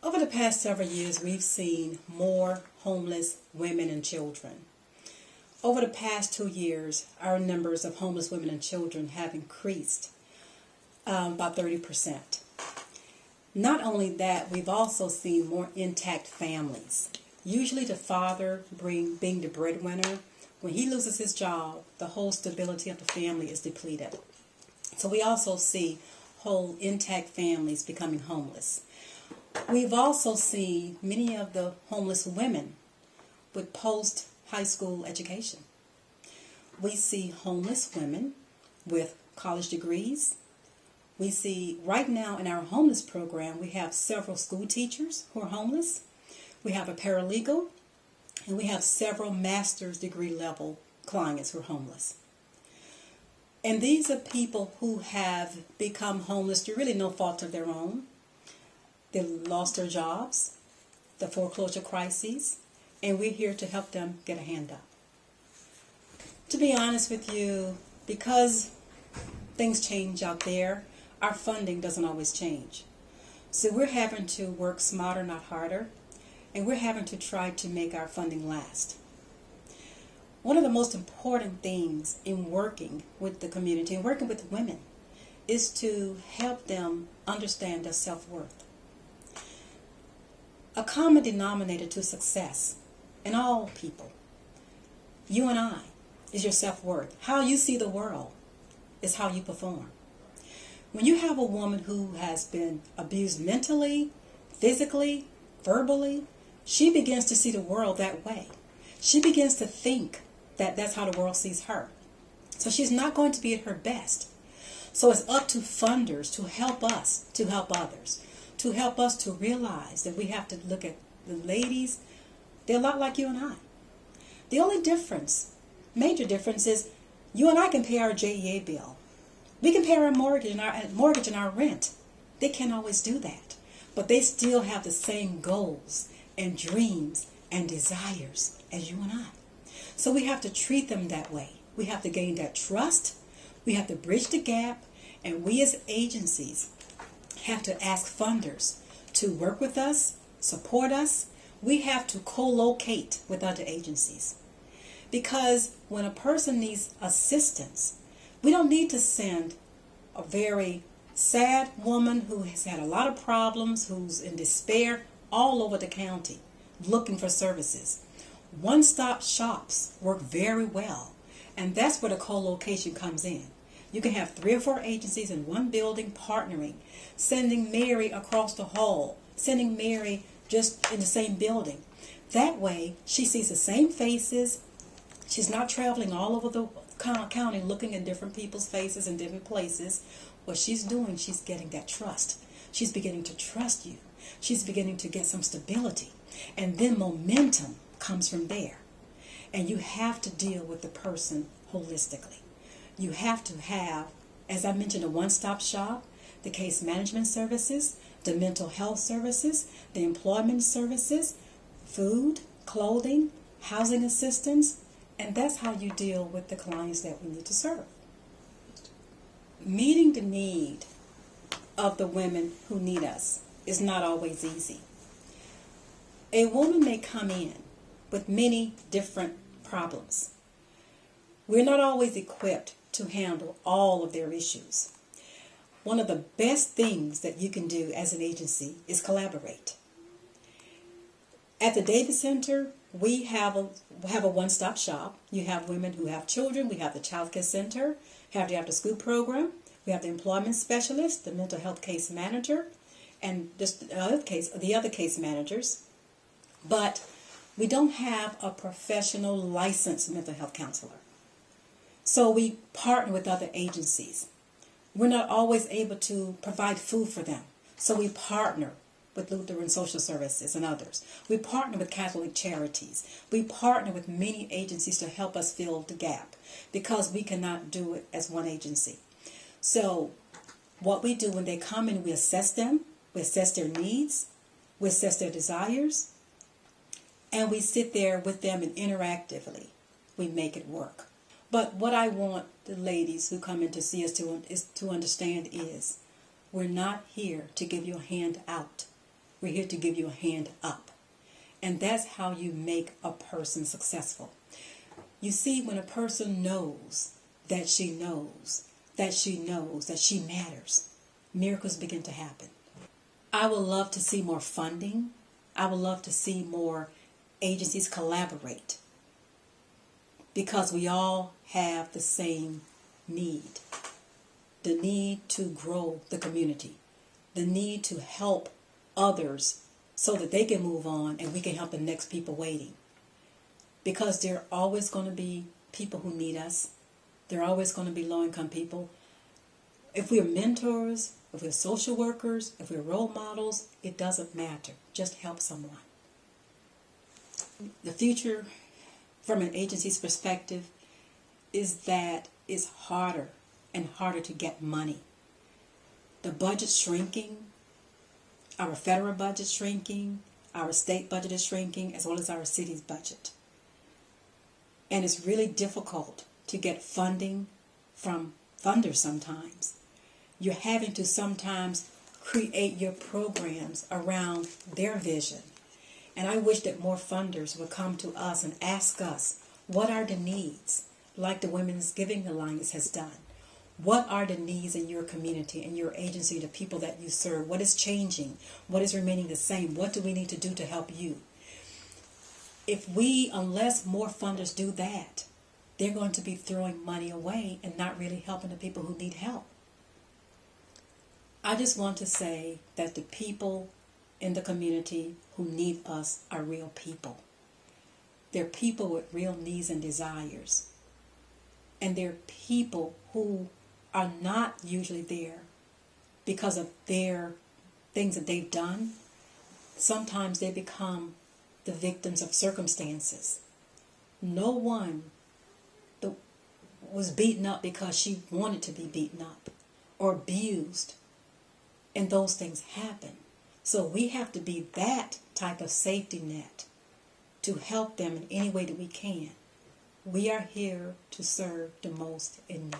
Over the past several years, we've seen more homeless women and children. Over the past 2 years, our numbers of homeless women and children have increased by 30%. Not only that, we've also seen more intact families. Usually the father being the breadwinner, when he loses his job, the whole stability of the family is depleted. So we also see whole intact families becoming homeless. We've also seen many of the homeless women with post-high school education. We see homeless women with college degrees. We see right now in our homeless program, we have several school teachers who are homeless. We have a paralegal, and we have several master's degree level clients who are homeless. And these are people who have become homeless through really no fault of their own. They lost their jobs, the foreclosure crises, and we're here to help them get a hand up. To be honest with you, because things change out there, our funding doesn't always change. So we're having to work smarter, not harder, and we're having to try to make our funding last. One of the most important things in working with the community and working with women is to help them understand their self-worth. A common denominator to success in all people, you and I, is your self-worth. How you see the world is how you perform. When you have a woman who has been abused mentally, physically, verbally, she begins to see the world that way. She begins to think that that's how the world sees her. So she's not going to be at her best. So it's up to funders to help us, to help others, to help us to realize that we have to look at the ladies. They're a lot like you and I. The only difference, major difference, is you and I can pay our JEA bill. We can pay our mortgage and our rent. They can't always do that. But they still have the same goals and dreams and desires as you and I. So we have to treat them that way. We have to gain that trust. We have to bridge the gap. And we as agencies have to ask funders to work with us, support us. We have to co-locate with other agencies. Because when a person needs assistance, we don't need to send a very sad woman who has had a lot of problems, who's in despair, all over the county looking for services. One-stop shops work very well, and that's where the co-location comes in. You can have 3 or 4 agencies in one building partnering, sending Mary across the hall, sending Mary just in the same building. That way, she sees the same faces. She's not traveling all over the county looking at different people's faces in different places. What she's doing, she's getting that trust. She's beginning to trust you. She's beginning to get some stability. And then momentum comes from there. And you have to deal with the person holistically. You have to have, as I mentioned, a one-stop shop, the case management services, the mental health services, the employment services, food, clothing, housing assistance, and that's how you deal with the clients that we need to serve. Meeting the need of the women who need us is not always easy. A woman may come in with many different problems. We're not always equipped to handle all of their issues. One of the best things that you can do as an agency is collaborate. At the Davis Center, we have a one-stop shop. You have women who have children. We have the Child Care Center, have the after-school program. We have the employment specialist, the mental health case manager, and just the other case managers. But we don't have a professional licensed mental health counselor. So we partner with other agencies. We're not always able to provide food for them. So we partner with Lutheran Social Services and others. We partner with Catholic Charities. We partner with many agencies to help us fill the gap because we cannot do it as one agency. So what we do when they come in, we assess them, we assess their needs, we assess their desires, and we sit there with them and interactively we make it work. But what I want the ladies who come in to see us to understand is we're not here to give you a hand out. We're here to give you a hand up. And that's how you make a person successful. You see, when a person knows that she knows, that she knows, that she matters, miracles begin to happen. I would love to see more funding. I would love to see more agencies collaborate, because we all have the same need. The need to grow the community. The need to help others so that they can move on and we can help the next people waiting. Because there are always going to be people who need us. There are always going to be low-income people. If we're mentors, if we're social workers, if we're role models, it doesn't matter. Just help someone. The future, from an agency's perspective, is that it's harder and harder to get money. The budget's shrinking. Our federal budget's shrinking. Our state budget is shrinking, as well as our city's budget. And it's really difficult to get funding from funders sometimes. You're having to sometimes create your programs around their vision. And I wish that more funders would come to us and ask us, what are the needs? Like the Women's Giving Alliance has done. What are the needs in your community, in your agency, the people that you serve? What is changing? What is remaining the same? What do we need to do to help you? Unless more funders do that, they're going to be throwing money away and not really helping the people who need help. I just want to say that the people in the community who need us are real people. They're people with real needs and desires. And they're people who are not usually there because of their things that they've done. Sometimes they become the victims of circumstances. No one was beaten up because she wanted to be beaten up or abused. And those things happen. So we have to be that type of safety net to help them in any way that we can. We are here to serve the most in need.